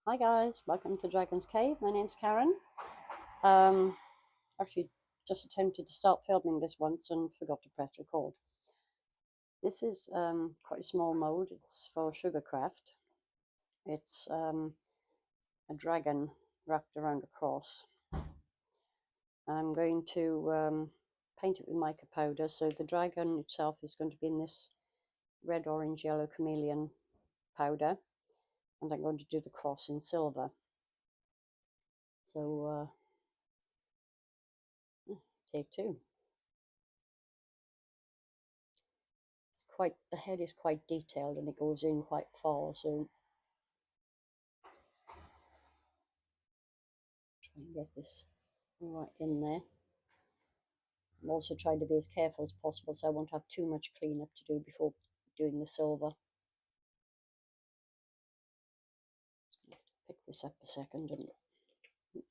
Hi guys, welcome to Dragon's Cave. My name's Karen. Um, actually, just attempted to start filming this once and forgot to press record. This is quite a small mould. It's for sugarcraft. It's a dragon wrapped around a cross. I'm going to paint it with mica powder. So the dragon itself is going to be in this red, orange, yellow chameleon powder, and I'm going to do the cross in silver. So take two. The head is quite detailed and it goes in quite far, so try and get this right in there. I'm also trying to be as careful as possible so I won't have too much cleanup to do before doing the silver. Pick this up a second and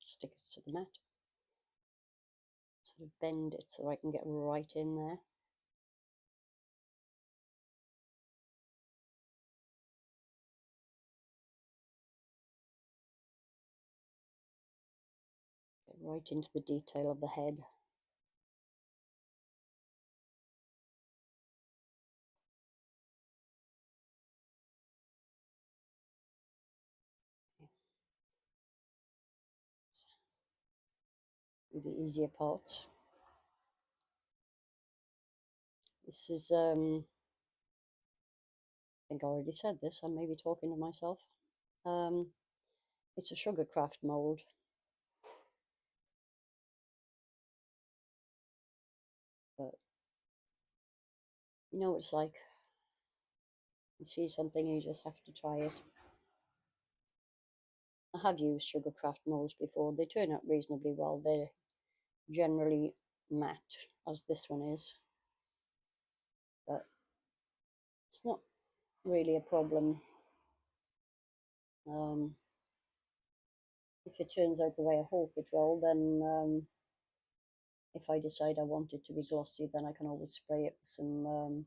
stick it to the mat. Sort of bend it so I can get right in there. Get right into the detail of the head. Do the easier parts. This is I think I already said this, I may be talking to myself. It's a sugarcraft mould. But you know what it's like. You see something, you just have to try it. I have used sugarcraft moulds before. They turn out reasonably well. They're generally matte, as this one is. But it's not really a problem. If it turns out the way I hope it will, then if I decide I want it to be glossy, then I can always spray it with some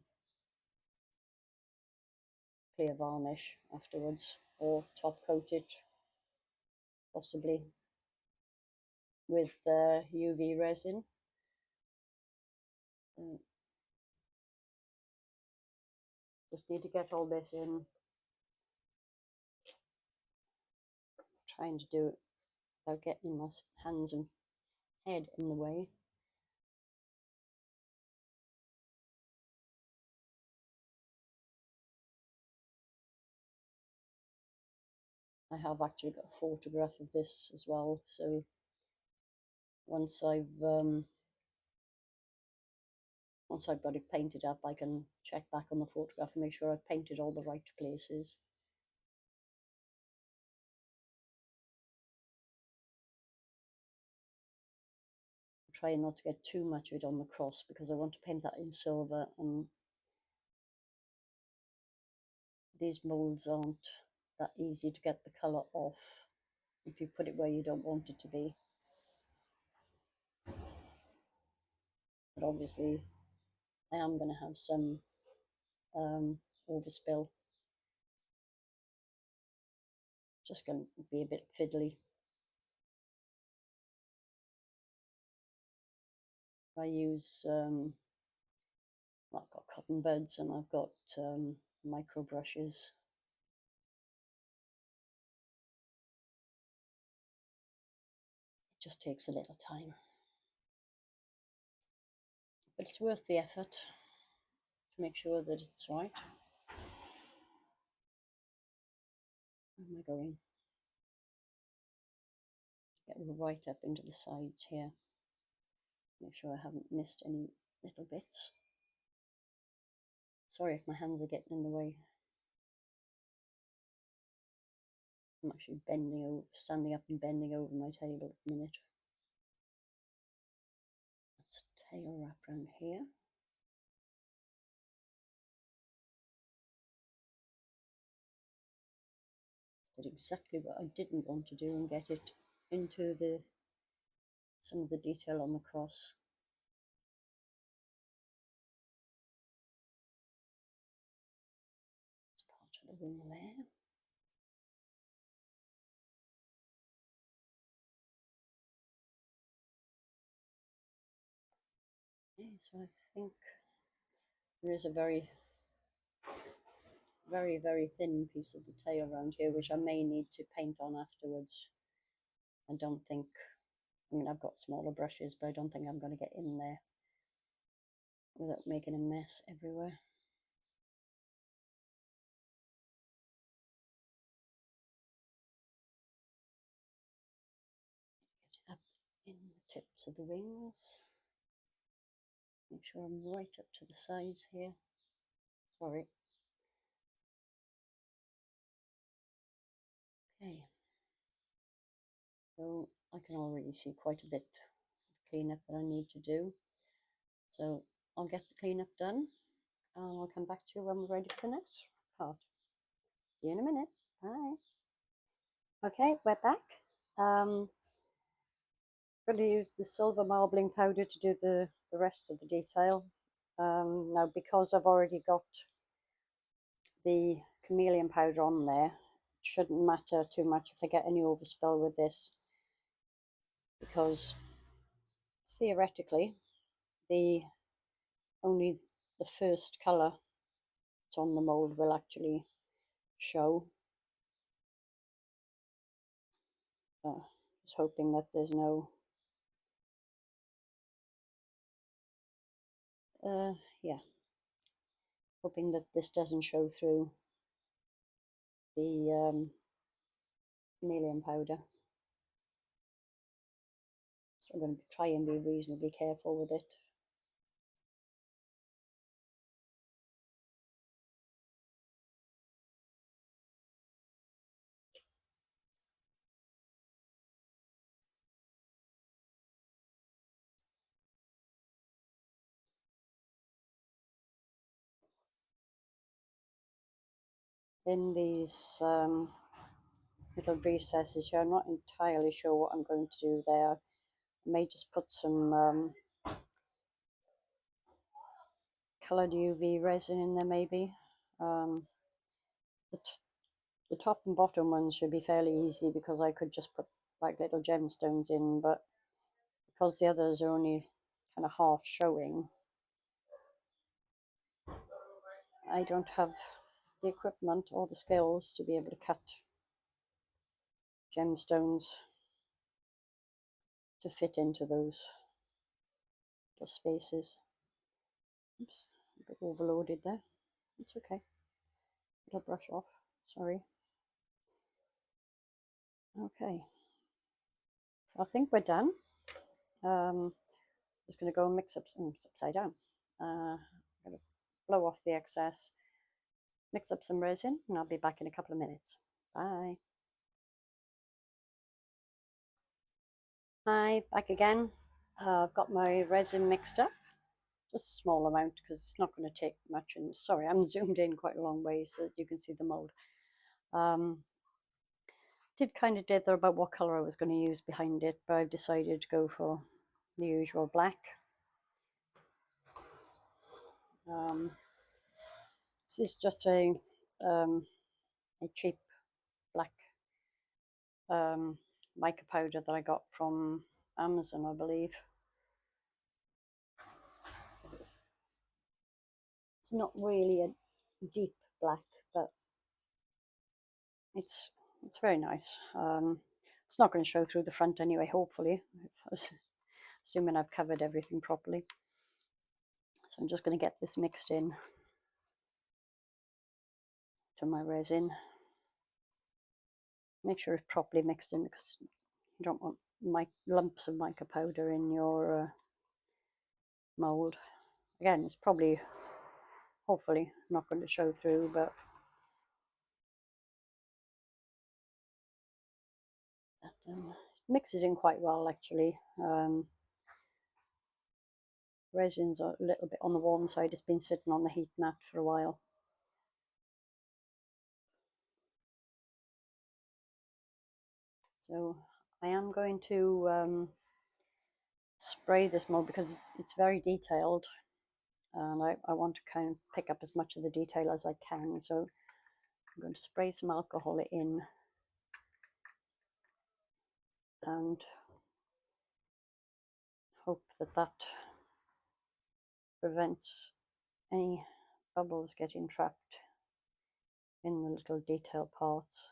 clear varnish afterwards, or top coat it, possibly with UV resin. Just need to get all this in. Trying to do it without getting my hands and head in the way. I have actually got a photograph of this as well, so once I've got it painted up, I can check back on the photograph and make sure I've painted all the right places. I'm trying not to get too much of it on the cross because I want to paint that in silver, and these moulds aren't that easy to get the colour off if you put it where you don't want it to be. But obviously I am going to have some overspill. Just going to be a bit fiddly. I use I've got cotton buds and I've got micro brushes. It just takes a little time, but it's worth the effort to make sure that it's right. Where am I going? Get right up into the sides here. Make sure I haven't missed any little bits. Sorry if my hands are getting in the way. I'm actually standing up and bending over my table at the minute. That's a tail wrap around here. Did exactly what I didn't want to do and get it into some of the detail on the cross. It's part of the wing there. so I think there is a very thin piece of the tail around here, which I may need to paint on afterwards. I don't think, I mean, I've got smaller brushes, but I don't think I'm going to get in there without making a mess everywhere. Get it up in the tips of the wings. Make sure I'm right up to the sides here. Sorry. Okay. So I can already see quite a bit of cleanup that I need to do. So I'll get the cleanup done and I'll come back to you when we're ready for the next part. See you in a minute. Bye. Okay, we're back. I'm going to use the silver marbling powder to do the rest of the detail. Now, because I've already got the chameleon powder on there, it shouldn't matter too much if I get any overspill with this, because theoretically only the first colour that's on the mould will actually show. Just hoping that there's no yeah, hoping that this doesn't show through the chameleon powder. So I'm going to try and be reasonably careful with it. In these little recesses here, I'm not entirely sure what I'm going to do there. I may just put some coloured UV resin in there maybe. The top and bottom ones should be fairly easy because I could just put like little gemstones in, but because the others are only kind of half showing, I don't have the equipment or the skills to be able to cut gemstones to fit into those little spaces. Oops, a bit overloaded there. It's okay. It'll brush off. Sorry. Okay. So I think we're done. Just going to go and mix up some upside down. I'm going to blow off the excess, mix up some resin, and I'll be back in a couple of minutes. Bye. Hi, back again. I've got my resin mixed up, just a small amount because it's not going to take much. And sorry, I'm zoomed in quite a long way so that you can see the mold. Did kind of dither about what colour I was going to use behind it, but I've decided to go for the usual black. This is just a cheap black mica powder that I got from Amazon, I believe. It's not really a deep black, but it's very nice. It's not going to show through the front anyway, hopefully, assuming I've covered everything properly. So I'm just going to get this mixed in to my resin. Make sure it's properly mixed in because you don't want lumps of mica powder in your mould. Again, it's probably, hopefully, not going to show through, but that mixes in quite well actually. Resin's a little bit on the warm side. It's been sitting on the heat mat for a while. So I am going to spray this mold because it's very detailed, and I want to kind of pick up as much of the detail as I can. So I'm going to spray some alcohol in and hope that prevent any bubbles getting trapped in the little detail parts.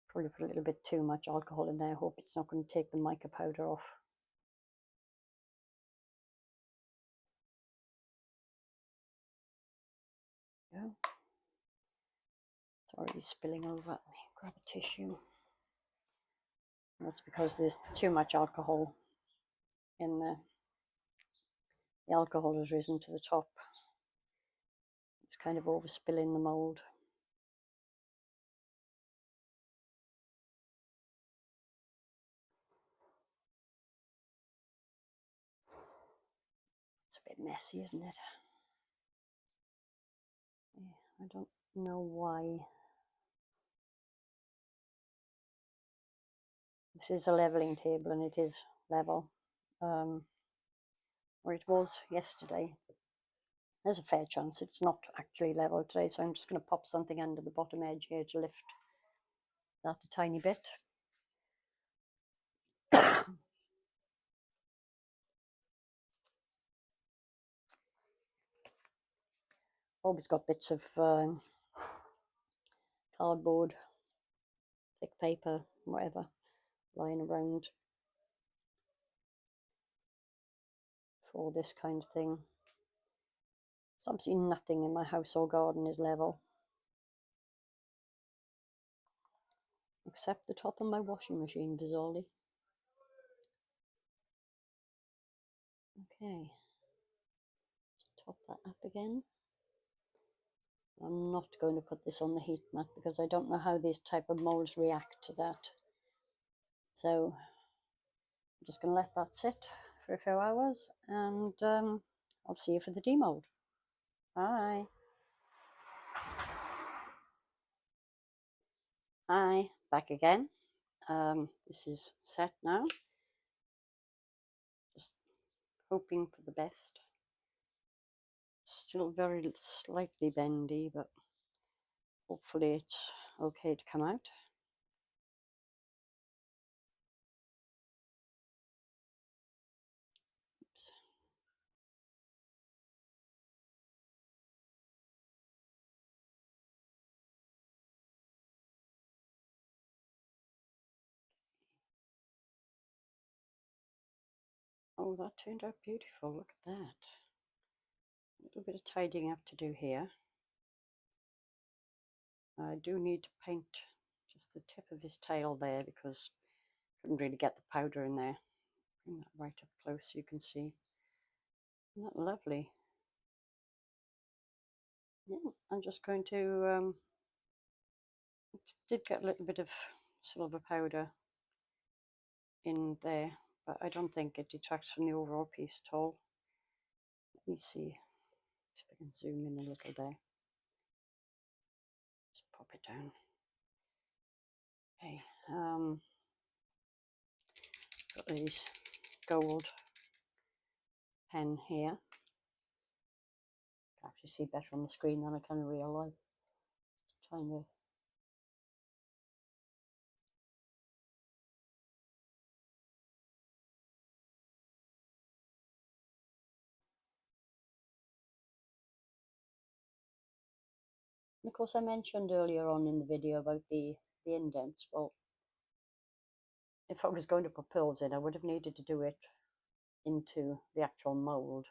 Probably put a little bit too much alcohol in there. Hope it's not going to take the mica powder off. Yeah. It's already spilling over. Let me grab a tissue. And that's because there's too much alcohol in there. The alcohol has risen to the top. It's kind of overspilling the mould. It's a bit messy, isn't it? Yeah, I don't know why. This is a leveling table and it is level, or it was yesterday. There's a fair chance it's not actually level today, so I'm just going to pop something under the bottom edge here to lift that a tiny bit. Always got bits of cardboard, thick paper, whatever, lying around for this kind of thing. So absolutely nothing in my house or garden is level, except the top of my washing machine, bizarrely. Okay, just top that up again. I'm not going to put this on the heat mat because I don't know how these type of molds react to that. So I'm just going to let that sit for a few hours, and I'll see you for the demold. Bye. Hi, back again. This is set now. Just hoping for the best. Still very slightly bendy, but hopefully it's okay to come out. Oops. Oh, that turned out beautiful. Look at that. A little bit of tidying up to do here. I do need to paint just the tip of his tail there because I couldn't really get the powder in there. Bring that right up close so you can see. Isn't that lovely? Yeah, I'm just going to, it did get a little bit of silver powder in there, but I don't think it detracts from the overall piece at all. Let me see if I can zoom in a little there. Just pop it down. Okay, got these gold pen here. I can actually see better on the screen than I can in real life. Just trying to and of course I mentioned earlier on in the video about the indents. Well, if I was going to put pearls in, I would have needed to do it into the actual mould.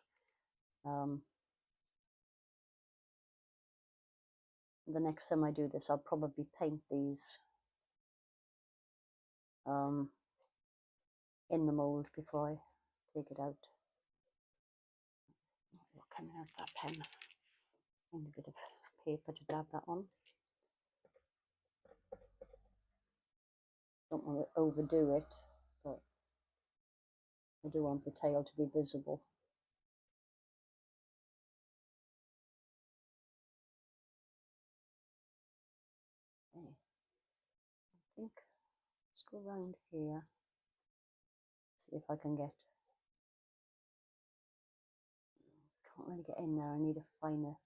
The next time I do this, I'll probably paint these in the mould before I take it out. Look, coming out that pen. And a bit of paper to dab that on. Don't want to overdo it, but I do want the tail to be visible. Okay. I think let's go around here. See if I can get. Can't really get in there. I need a finer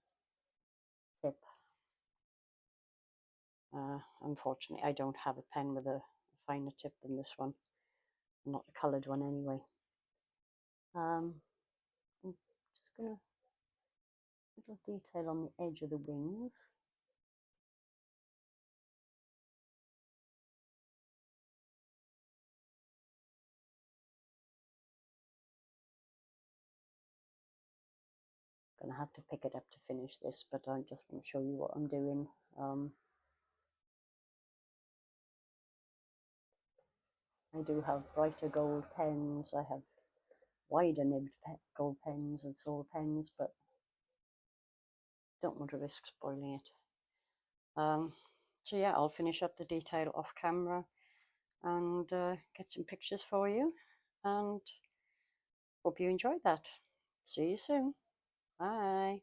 tip. Unfortunately, I don't have a pen with a finer tip than this one. Not the coloured one anyway. I'm just just gonna little detail on the edge of the wings. Gonna have to pick it up to finish this, but I just want to show you what I'm doing. I do have brighter gold pens. I have wider nibbed gold pens and sword pens, but don't want to risk spoiling it. So yeah, I'll finish up the detail off camera and get some pictures for you, and hope you enjoyed that. See you soon. Bye.